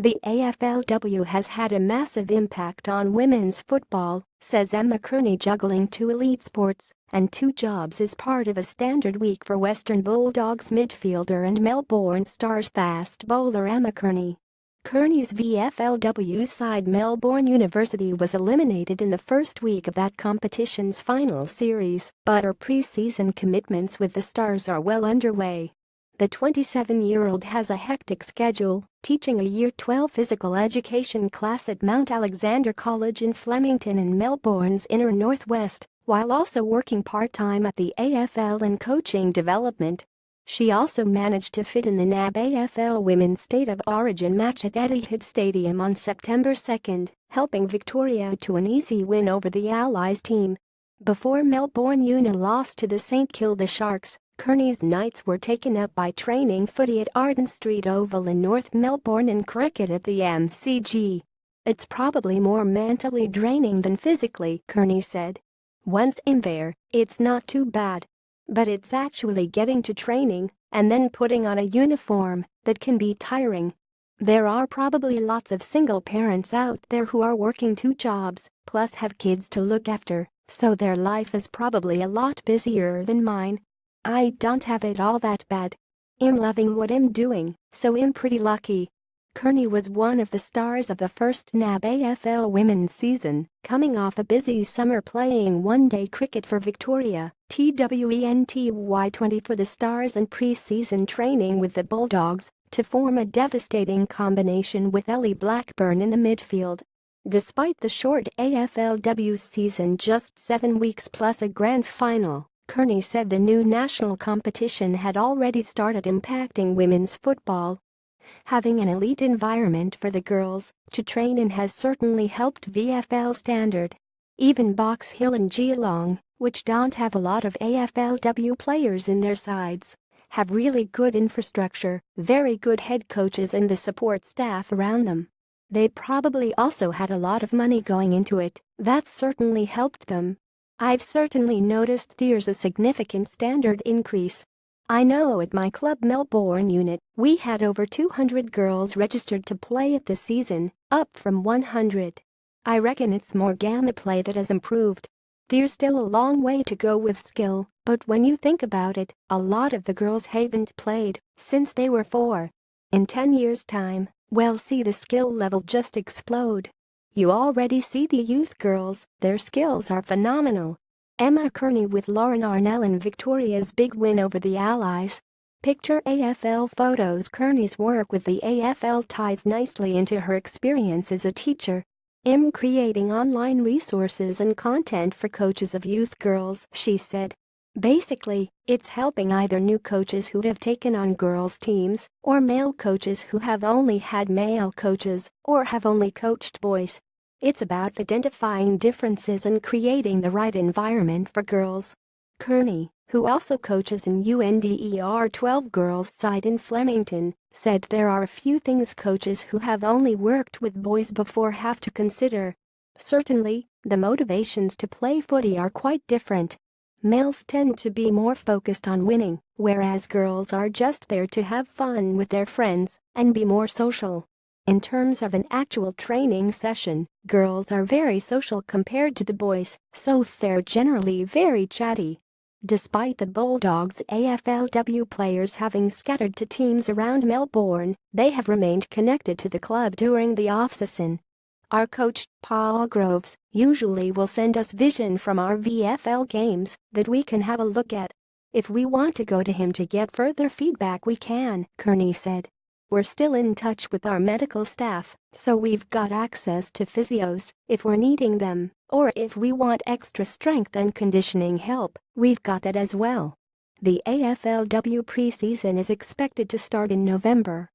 The AFLW has had a massive impact on women's football, says Emma Kearney, juggling 2 elite sports and 2 jobs is part of a standard week for Western Bulldogs midfielder and Melbourne Stars fast bowler Emma Kearney. Kearney's VFLW side Melbourne University was eliminated in the first week of that competition's final series, but her pre-season commitments with the Stars are well underway. The 27-year-old has a hectic schedule, teaching a Year 12 physical education class at Mount Alexander College in Flemington in Melbourne's inner northwest, while also working part-time at the AFL and coaching development. She also managed to fit in the NAB AFL Women's State of Origin match at Etihad Stadium on September 2, helping Victoria to an easy win over the Allies team. Before Melbourne Uni lost to the St Kilda Sharks, Kearney's nights were taken up by training footy at Arden Street Oval in North Melbourne and cricket at the MCG. "It's probably more mentally draining than physically," Kearney said. "Once in there, it's not too bad. But it's actually getting to training and then putting on a uniform that can be tiring. There are probably lots of single parents out there who are working 2 jobs, plus have kids to look after, so their life is probably a lot busier than mine. I don't have it all that bad. I'm loving what I'm doing, so I'm pretty lucky." Kearney was one of the stars of the first NAB AFL women's season, coming off a busy summer playing one-day cricket for Victoria, TWENTY20 for the Stars and pre-season training with the Bulldogs to form a devastating combination with Ellie Blackburn in the midfield. Despite the short AFLW season, just 7 weeks plus a grand final, Kearney said the new national competition had already started impacting women's football. "Having an elite environment for the girls to train in has certainly helped VFL standard. Even Box Hill and Geelong, which don't have a lot of AFLW players in their sides, have really good infrastructure, very good head coaches and the support staff around them. They probably also had a lot of money going into it, that's certainly helped them. I've certainly noticed there's a significant standard increase. I know at my club Melbourne unit, we had over 200 girls registered to play at the season, up from 100. I reckon it's more gameplay that has improved. There's still a long way to go with skill, but when you think about it, a lot of the girls haven't played since they were 4. In 10 years' time, we'll see the skill level just explode. You already see the youth girls, their skills are phenomenal." Emma Kearney with Lauren Arnell in Victoria's big win over the Allies. Picture AFL photos. Kearney's work with the AFL ties nicely into her experience as a teacher. "I'm creating online resources and content for coaches of youth girls," she said. "Basically, it's helping either new coaches who have taken on girls' teams or male coaches who have only had male coaches or have only coached boys. It's about identifying differences and creating the right environment for girls." Kearney, who also coaches in UNDER 12 girls side in Flemington, said there are a few things coaches who have only worked with boys before have to consider. "Certainly, the motivations to play footy are quite different. Males tend to be more focused on winning, whereas girls are just there to have fun with their friends and be more social. In terms of an actual training session, girls are very social compared to the boys, so they're generally very chatty." Despite the Bulldogs' AFLW players having scattered to teams around Melbourne, they have remained connected to the club during the off-season. "Our coach, Paul Groves, usually will send us vision from our VFL games that we can have a look at. If we want to go to him to get further feedback we can," Kearney said. "We're still in touch with our medical staff, so we've got access to physios if we're needing them, or if we want extra strength and conditioning help, we've got that as well." The AFLW preseason is expected to start in November.